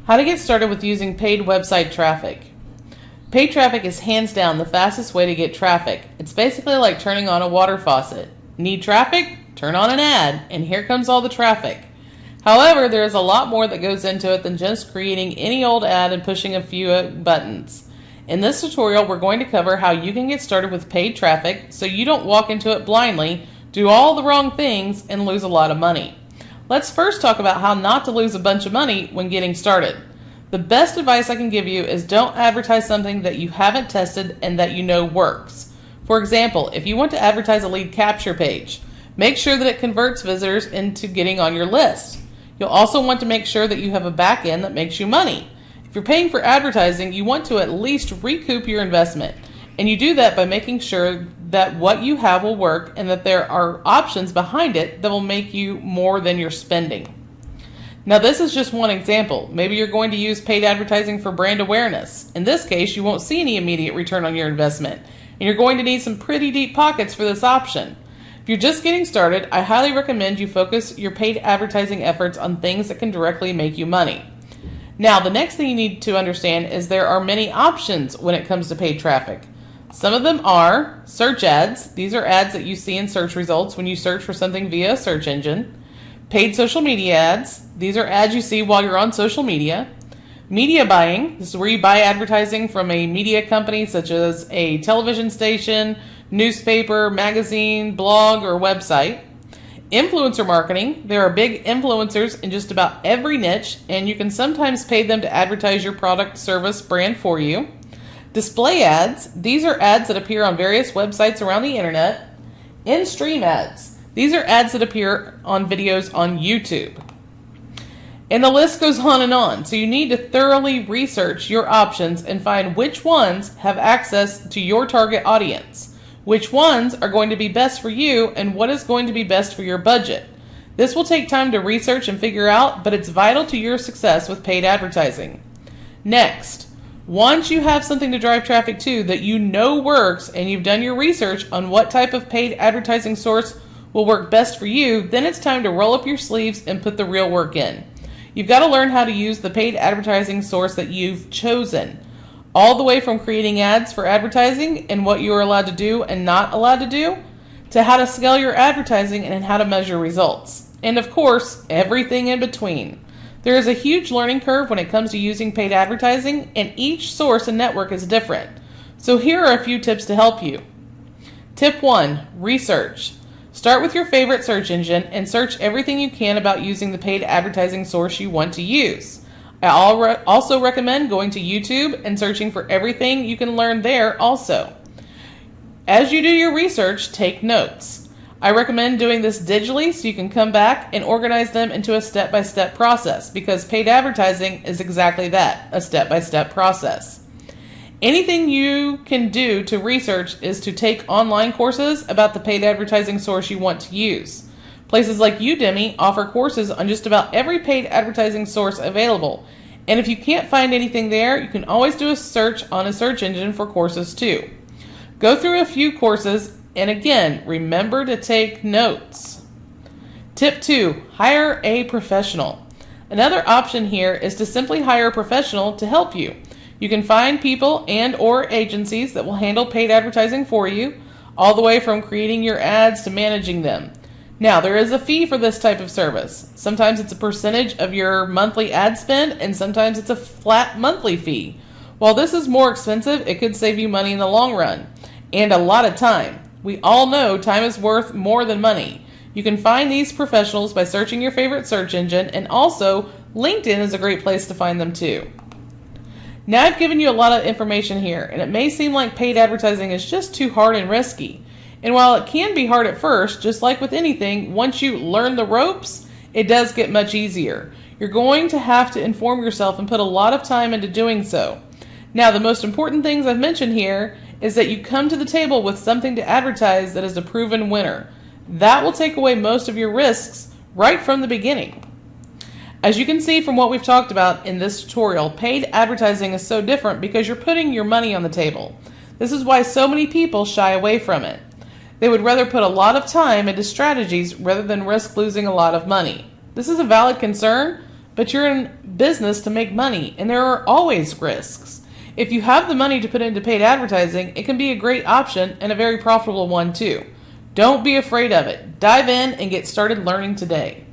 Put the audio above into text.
How to get started with using paid website traffic. Paid traffic is hands down the fastest way to get traffic. It's basically like turning on a water faucet. Need traffic? Turn on an ad, and here comes all the traffic. However, there is a lot more that goes into it than just creating any old ad and pushing a few buttons. In this tutorial, we're going to cover how you can get started with paid traffic so you don't walk into it blindly, do all the wrong things, and lose a lot of money. Let's first talk about how not to lose a bunch of money when getting started. The best advice I can give you is don't advertise something that you haven't tested and that you know works. For example, if you want to advertise a lead capture page, make sure that it converts visitors into getting on your list. You'll also want to make sure that you have a back end that makes you money. If you're paying for advertising, you want to at least recoup your investment. And you do that by making sure that what you have will work and that there are options behind it that will make you more than you're spending. Now, this is just one example. Maybe you're going to use paid advertising for brand awareness. In this case, you won't see any immediate return on your investment, and you're going to need some pretty deep pockets for this option. If you're just getting started, I highly recommend you focus your paid advertising efforts on things that can directly make you money. Now, the next thing you need to understand is there are many options when it comes to paid traffic. Some of them are search ads. These are ads that you see in search results when you search for something via a search engine. Paid social media ads. These are ads you see while you're on social media. Media buying. This is where you buy advertising from a media company such as a television station, newspaper, magazine, blog, or website. Influencer marketing. There are big influencers in just about every niche, and you can sometimes pay them to advertise your product, service, brand for you. Display ads. These are ads that appear on various websites around the internet. In-stream ads. These are ads that appear on videos on YouTube. And the list goes on and on. So you need to thoroughly research your options and find which ones have access to your target audience, which ones are going to be best for you, and what is going to be best for your budget. This will take time to research and figure out, but it's vital to your success with paid advertising. Next, once you have something to drive traffic to that you know works and you've done your research on what type of paid advertising source will work best for you, then it's time to roll up your sleeves and put the real work in. You've got to learn how to use the paid advertising source that you've chosen, all the way from creating ads for advertising and what you are allowed to do and not allowed to do, to how to scale your advertising and how to measure results. And of course, everything in between. There is a huge learning curve when it comes to using paid advertising, and each source and network is different. So here are a few tips to help you. Tip 1, research. Start with your favorite search engine and search everything you can about using the paid advertising source you want to use. I also recommend going to YouTube and searching for everything you can learn there also. As you do your research, take notes. I recommend doing this digitally so you can come back and organize them into a step-by-step process, because paid advertising is exactly that, a step-by-step process. Anything you can do to research is to take online courses about the paid advertising source you want to use. Places like Udemy offer courses on just about every paid advertising source available. And if you can't find anything there, you can always do a search on a search engine for courses too. Go through a few courses, and again, remember to take notes. Tip 2, hire a professional. Another option here is to simply hire a professional to help you. You can find people and/or agencies that will handle paid advertising for you, all the way from creating your ads to managing them. Now, there is a fee for this type of service. Sometimes it's a percentage of your monthly ad spend, and sometimes it's a flat monthly fee. While this is more expensive, it could save you money in the long run, and a lot of time. We all know time is worth more than money. You can find these professionals by searching your favorite search engine, and also LinkedIn is a great place to find them too. Now I've given you a lot of information here, and it may seem like paid advertising is just too hard and risky. And while it can be hard at first, just like with anything, once you learn the ropes, it does get much easier. You're going to have to inform yourself and put a lot of time into doing so. Now, the most important things I've mentioned here is that you come to the table with something to advertise that is a proven winner. That will take away most of your risks right from the beginning. As you can see from what we've talked about in this tutorial, paid advertising is so different because you're putting your money on the table. This is why so many people shy away from it. They would rather put a lot of time into strategies rather than risk losing a lot of money. This is a valid concern, but you're in business to make money, and there are always risks. If you have the money to put into paid advertising, it can be a great option and a very profitable one too. Don't be afraid of it. Dive in and get started learning today.